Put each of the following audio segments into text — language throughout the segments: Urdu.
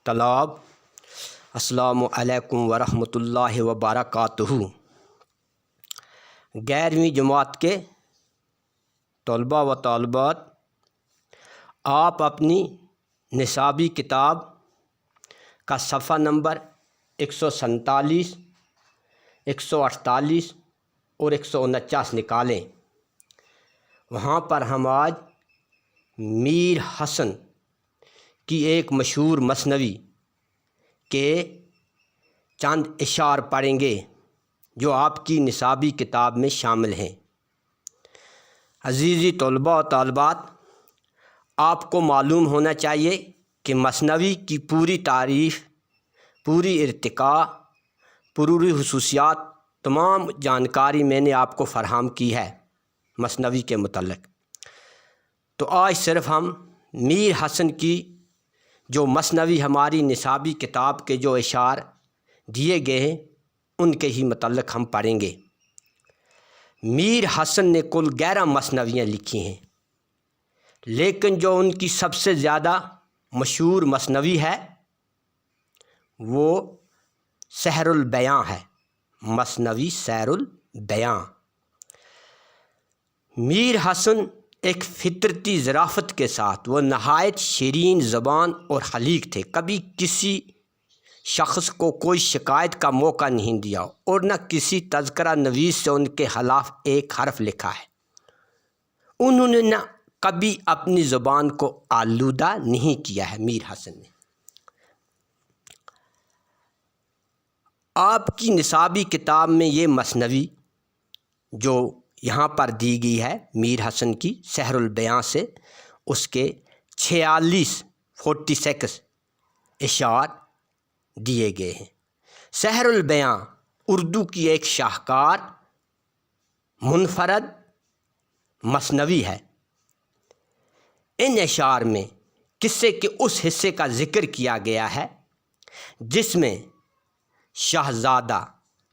طلاب السلام علیکم ورحمۃ اللہ وبرکاتہ۔ گیارہویں جماعت کے طلباء و طالبات، آپ اپنی نصابی کتاب کا صفحہ نمبر 147، 148 اور 149 نکالیں۔ وہاں پر ہم آج میر حسن کی ایک مشہور مثنوی کے چند اشعار پڑھیں گے جو آپ کی نصابی کتاب میں شامل ہیں۔ عزیزی طلباء و طالبات، آپ کو معلوم ہونا چاہیے کہ مثنوی کی پوری تعریف، پوری ارتقاء، پوری خصوصیات، تمام جانکاری میں نے آپ کو فراہم کی ہے مثنوی کے متعلق۔ تو آج صرف ہم میر حسن کی جو مثنوی ہماری نصابی کتاب کے جو اشعار دیے گئے ہیں ان کے ہی متعلق ہم پڑھیں گے۔ میر حسن نے کل 11 مثنویاں لکھی ہیں، لیکن جو ان کی سب سے زیادہ مشہور مثنوی ہے وہ سحر البیاں ہے، مثنوی سحر البیاں۔ میر حسن ایک فطرتی ظرافت کے ساتھ وہ نہایت شیرین زبان اور حلیق تھے، کبھی کسی شخص کو کوئی شکایت کا موقع نہیں دیا اور نہ کسی تذکرہ نویس سے ان کے خلاف ایک حرف لکھا ہے۔ انہوں نے نہ کبھی اپنی زبان کو آلودہ نہیں کیا ہے میر حسن نے۔ آپ کی نصابی کتاب میں یہ مثنوی جو یہاں پر دی گئی ہے میر حسن کی سحر البیاں سے، اس کے 46 اشعار دیے گئے ہیں۔ سحر البیاں اردو کی ایک شاہکار منفرد مثنوی ہے۔ ان اشعار میں قصے کے اس حصے کا ذکر کیا گیا ہے جس میں شہزادہ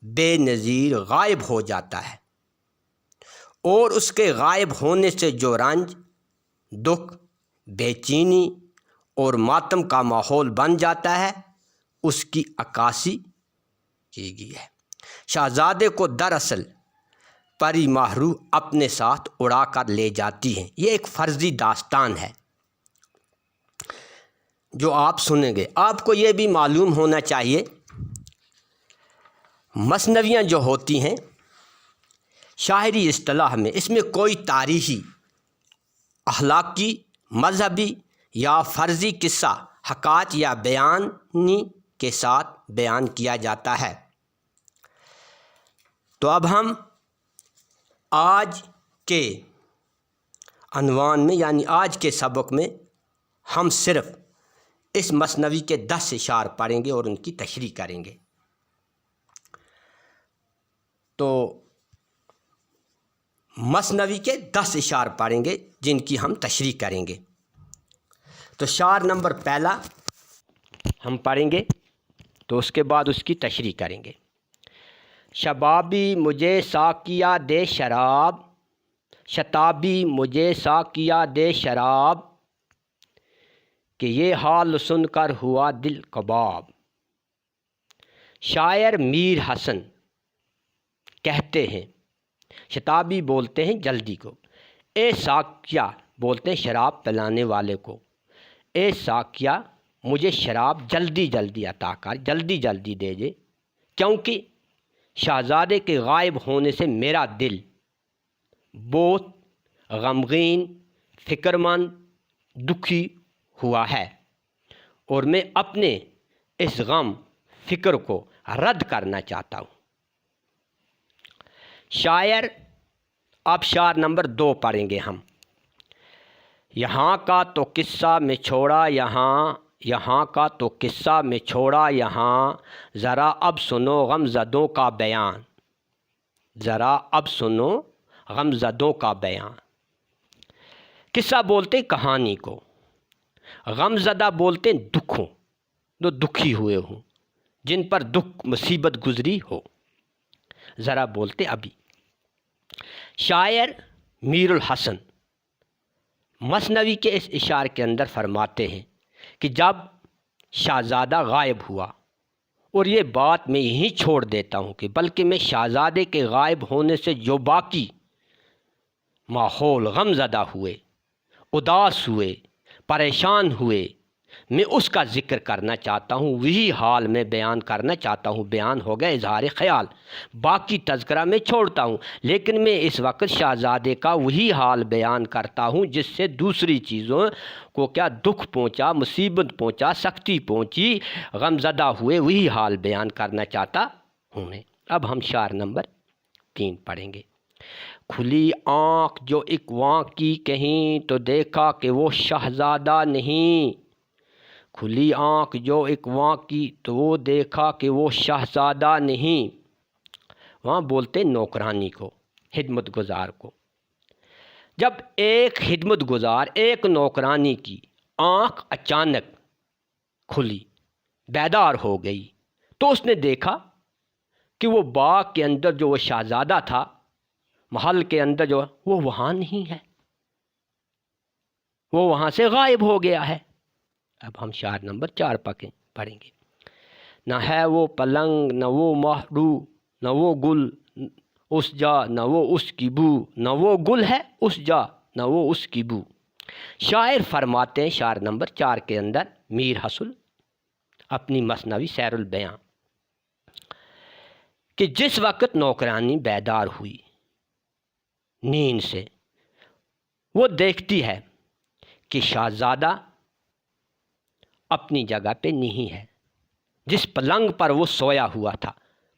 بے نظیر غائب ہو جاتا ہے اور اس کے غائب ہونے سے جو رنج، دکھ، بے چینی اور ماتم کا ماحول بن جاتا ہے اس کی عکاسی کی گئی ہے۔ شہزادے کو دراصل پری ماہرو اپنے ساتھ اڑا کر لے جاتی ہیں۔ یہ ایک فرضی داستان ہے جو آپ سنیں گے۔ آپ کو یہ بھی معلوم ہونا چاہیے مثنویاں جو ہوتی ہیں شاعری اصطلاح میں، اس میں کوئی تاریخی، اخلاقی، مذہبی یا فرضی قصہ حکایت یا بیانی کے ساتھ بیان کیا جاتا ہے۔ تو اب ہم آج کے عنوان میں یعنی آج کے سبق میں ہم صرف اس مثنوی کے 10 اشعار پڑھیں گے اور ان کی تشریح کریں گے۔ تو مثنوی کے 10 اشعار پڑھیں گے جن کی ہم تشریح کریں گے۔ تو شعر نمبر پہلا ہم پڑھیں گے تو اس کے بعد اس کی تشریح کریں گے۔ شبابی مجھے ساقیہ دے شراب، شتابی مجھے ساقیہ دے شراب، کہ یہ حال سن کر ہوا دل کباب۔ شاعر میر حسن کہتے ہیں، شتابی بولتے ہیں جلدی کو، اے ساقیہ بولتے ہیں شراب پلانے والے کو، اے ساقیہ مجھے شراب جلدی جلدی عطا کر، جلدی جلدی دے دے، کیونکہ شہزادے کے غائب ہونے سے میرا دل بہت غمگین، فکر مند، دکھی ہوا ہے اور میں اپنے اس غم فکر کو رد کرنا چاہتا ہوں۔ شاعر اب شعر نمبر 2 پڑھیں گے ہم۔ یہاں کا تو قصہ میں چھوڑا یہاں کا تو قصہ میں چھوڑا یہاں، ذرا اب سنو غم زدوں کا بیان، ذرا اب سنو غم زدوں کا بیان۔ قصہ بولتے کہانی کو، غم زدہ بولتے دکھوں، جو دکھی ہوئے ہوں، جن پر دکھ مصیبت گزری ہو، ذرا بولتے ابھی۔ شاعر میر الحسن مثنوی کے اس اشعار کے اندر فرماتے ہیں کہ جب شہزادہ غائب ہوا، اور یہ بات میں یہیں چھوڑ دیتا ہوں کہ بلکہ میں شہزادے کے غائب ہونے سے جو باقی ماحول غم زدہ ہوئے، اداس ہوئے، پریشان ہوئے، میں اس کا ذکر کرنا چاہتا ہوں، وہی حال میں بیان کرنا چاہتا ہوں۔ بیان ہو گیا اظہار خیال، باقی تذکرہ میں چھوڑتا ہوں، لیکن میں اس وقت شہزادے کا وہی حال بیان کرتا ہوں جس سے دوسری چیزوں کو کیا دکھ پہنچا، مصیبت پہنچا، سختی پہنچی، غم زدہ ہوئے، وہی حال بیان کرنا چاہتا ہوں میں۔ اب ہم شعر نمبر 3 پڑھیں گے۔ کھلی آنکھ جو ایک واں کی کہیں تو دیکھا کہ وہ شہزادہ نہیں، کھلی آنکھ جو ایک واں کی تو وہ دیکھا کہ وہ شہزادہ نہیں۔ وہاں بولتے نوکرانی کو، خدمت گزار کو۔ جب ایک خدمت گزار، ایک نوکرانی کی آنکھ اچانک کھلی، بیدار ہو گئی، تو اس نے دیکھا کہ وہ باغ کے اندر جو وہ شہزادہ تھا، محل کے اندر جو وہ وہاں نہیں ہے، وہ وہاں سے غائب ہو گیا ہے۔ اب ہم شعر نمبر 4 پڑھیں گے۔ نہ ہے وہ پلنگ، نہ وہ مہرو، نہ وہ گل اس جا، نہ وہ اس کی بو، نہ وہ گل ہے اس جا، نہ وہ اس کی بو۔ شاعر فرماتے ہیں شعر نمبر 4 کے اندر، میر حسن اپنی مثنوی سیر البیاں، کہ جس وقت نوکرانی بیدار ہوئی نیند سے، وہ دیکھتی ہے کہ شہزادہ اپنی جگہ پہ نہیں ہے، جس پلنگ پر وہ سویا ہوا تھا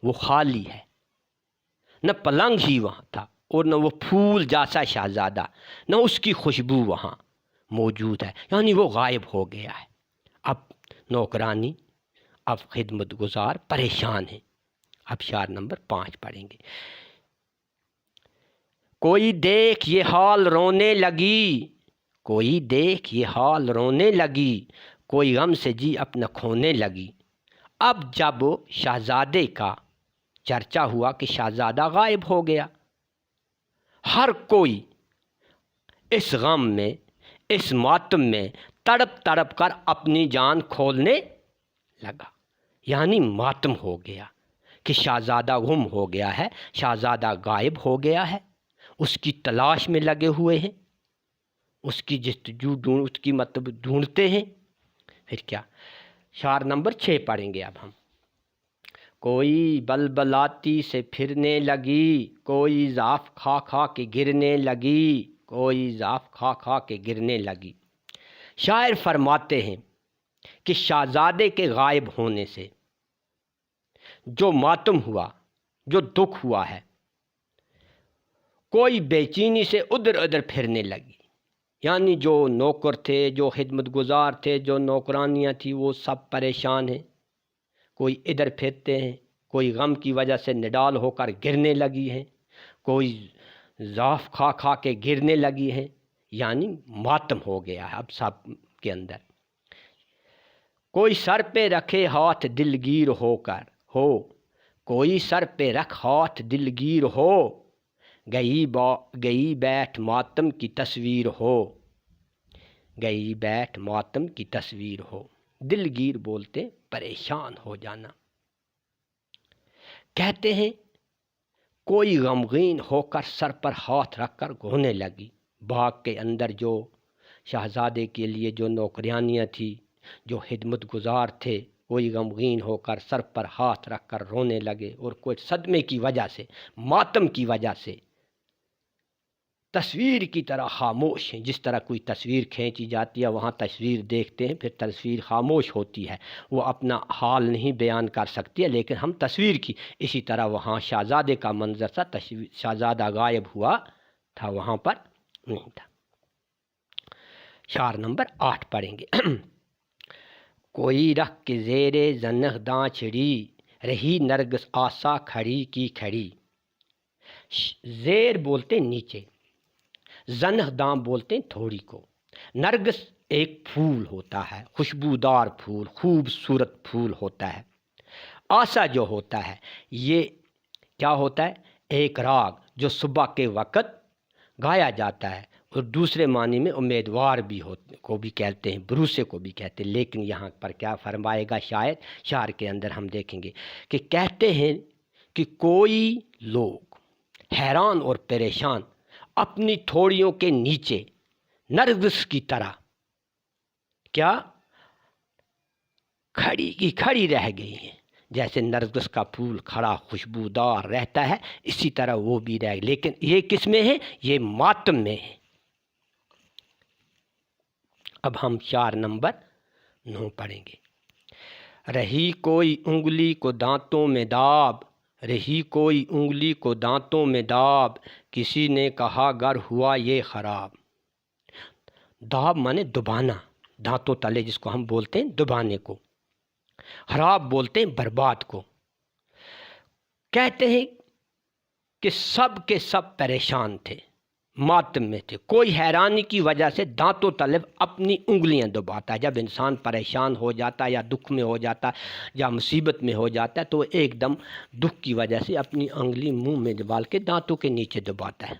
وہ خالی ہے، نہ پلنگ ہی وہاں تھا، اور نہ وہ پھول جیسا شہزادہ، نہ اس کی خوشبو وہاں موجود ہے، یعنی وہ غائب ہو گیا ہے۔ اب نوکرانی، اب خدمت گزار پریشان ہیں۔ اب شعر نمبر 5 پڑھیں گے۔ کوئی دیکھ یہ حال رونے لگی، کوئی دیکھ یہ حال رونے لگی، کوئی غم سے جی اپنا کھونے لگی۔ اب جب شہزادے کا چرچا ہوا کہ شہزادہ غائب ہو گیا، ہر کوئی اس غم میں، اس ماتم میں تڑپ تڑپ کر اپنی جان کھولنے لگا، یعنی ماتم ہو گیا کہ شہزادہ گم ہو گیا ہے، شہزادہ غائب ہو گیا ہے، اس کی تلاش میں لگے ہوئے ہیں، اس کی جستجو اس کی مطلب ڈھونڈتے ہیں۔ پھر کیا، شعر نمبر 6 پڑھیں گے اب ہم۔ کوئی بلبلاتی سے پھرنے لگی، کوئی ضعف کھا کھا کے گرنے لگی، کوئی ضعف کھا کھا کے گرنے لگی۔ شاعر فرماتے ہیں کہ شہزادے کے غائب ہونے سے جو ماتم ہوا، جو دکھ ہوا ہے، کوئی بے چینی سے ادھر ادھر پھرنے لگی، یعنی جو نوکر تھے، جو خدمت گزار تھے، جو نوکرانیاں تھیں، وہ سب پریشان ہیں، کوئی ادھر پھرتے ہیں، کوئی غم کی وجہ سے نڈال ہو کر گرنے لگی ہیں، کوئی ضعف کھا کھا کے گرنے لگی ہیں، یعنی ماتم ہو گیا ہے اب سب کے اندر۔ کوئی سر پہ رکھے ہاتھ دلگیر ہو کر ہو، کوئی سر پہ رکھ ہاتھ دلگیر ہو، گئی بیٹھ ماتم کی تصویر ہو، گئی بیٹھ ماتم کی تصویر ہو۔ دلگیر بولتے پریشان ہو جانا۔ کہتے ہیں کوئی غمگین ہو کر سر پر ہاتھ رکھ کر رونے لگی۔ باغ کے اندر جو شہزادے کے لیے جو نوکرانیاں تھیں، جو خدمت گزار تھے، کوئی غمگین ہو کر سر پر ہاتھ رکھ کر رونے لگے، اور کوئی صدمے کی وجہ سے، ماتم کی وجہ سے تصویر کی طرح خاموش ہیں۔ جس طرح کوئی تصویر کھینچی جاتی ہے، وہاں تصویر دیکھتے ہیں، پھر تصویر خاموش ہوتی ہے، وہ اپنا حال نہیں بیان کر سکتی ہے، لیکن ہم تصویر کی، اسی طرح وہاں شہزادے کا منظر تھا، شہزادہ غائب ہوا تھا، وہاں پر نہیں تھا۔ شعر نمبر 8 پڑھیں گے۔ کوئی رکھ کے زیرے زنخ داں چھڑی، رہی نرگس آسا کھڑی کی کھڑی۔ زیر بولتے نیچے، زنخ داں بولتے ہیں تھوڑی کو۔ نرگس ایک پھول ہوتا ہے، خوشبودار پھول، خوبصورت پھول ہوتا ہے۔ آسا جو ہوتا ہے، یہ کیا ہوتا ہے؟ ایک راگ جو صبح کے وقت گایا جاتا ہے، اور دوسرے معنی میں امیدوار بھی کو بھی کہتے ہیں، بھروسے کو بھی کہتے ہیں۔ لیکن یہاں پر کیا فرمائے گا شاید شعر کے اندر ہم دیکھیں گے کہ کہتے ہیں کہ کوئی لوگ حیران اور پریشان اپنی تھوڑیوں کے نیچے نرگس کی طرح کیا کھڑی کی کھڑی رہ گئی ہیں۔ جیسے نرگس کا پھول کھڑا خوشبودار رہتا ہے، اسی طرح وہ بھی رہ گئی، لیکن یہ کس میں ہے؟ یہ ماتم میں ہے۔ اب ہم شعر نمبر 9 پڑھیں گے۔ رہی کوئی انگلی کو دانتوں میں داب، رہی کوئی انگلی کو دانتوں میں داب، کسی نے کہا گر ہوا یہ خراب۔ داب مانے دبانا، دانتوں تلے جس کو ہم بولتے ہیں دبانے کو، خراب بولتے ہیں برباد کو۔ کہتے ہیں کہ سب کے سب پریشان تھے، ماتم میں تھے، کوئی حیرانی کی وجہ سے دانتوں تلے اپنی انگلیاں دباتا ہے۔ جب انسان پریشان ہو جاتا ہے یا دکھ میں ہو جاتا ہے یا مصیبت میں ہو جاتا ہے تو ایک دم دکھ کی وجہ سے اپنی انگلی منہ میں ڈال کے دانتوں کے نیچے دباتا ہے،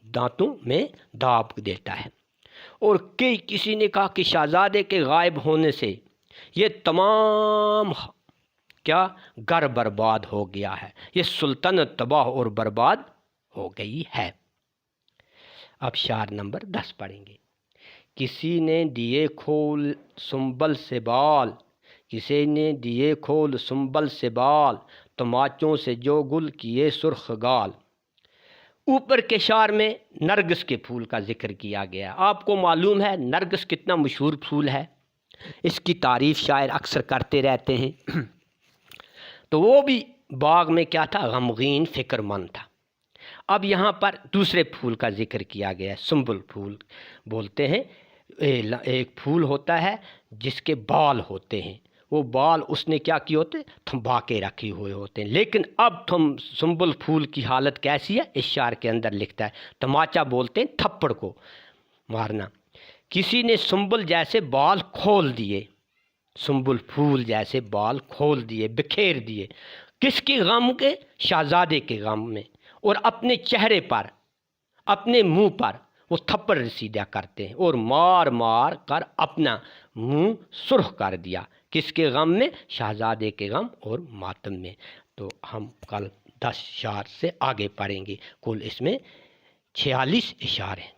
دانتوں میں داب دیتا ہے۔ اور کسی نے کہا کہ شہزادے کے غائب ہونے سے یہ تمام کیا گھر برباد ہو گیا ہے، یہ سلطنت تباہ اور برباد ہو گئی ہے۔ اب شعر نمبر 10 پڑھیں گے۔ کسی نے دیے کھول سنبل سے بال، کسی نے دیے کھول سنبل سے بال، تماچوں سے جو گل کیے سرخ گال۔ اوپر کے شعر میں نرگس کے پھول کا ذکر کیا گیا۔ آپ کو معلوم ہے نرگس کتنا مشہور پھول ہے، اس کی تعریف شاعر اکثر کرتے رہتے ہیں۔ تو وہ بھی باغ میں کیا تھا؟ غمگین فکر مند تھا۔ اب یہاں پر دوسرے پھول کا ذکر کیا گیا ہے، سنبل پھول بولتے ہیں۔ ایک پھول ہوتا ہے جس کے بال ہوتے ہیں، وہ بال اس نے کیا کیے ہوتے ہیں؟ تھمبا کے رکھے ہوئے ہوتے ہیں۔ لیکن اب سنبل پھول کی حالت کیسی ہے؟ اس شعر کے اندر لکھتا ہے، تماچا بولتے ہیں تھپڑ کو مارنا۔ کسی نے سنبل جیسے بال کھول دیے، سنبل پھول جیسے بال کھول دیے، بکھیر دیے، کس کے غم کے؟ شہزادے کے غم میں۔ اور اپنے چہرے پر، اپنے منہ پر وہ تھپڑ رسیدہ کرتے ہیں اور مار مار کر اپنا منہ سرخ کر دیا، کس کے غم میں؟ شہزادے کے غم اور ماتم میں۔ تو ہم کل 10 شعر سے آگے پڑھیں گے، کل اس میں 46 اشعار ہیں۔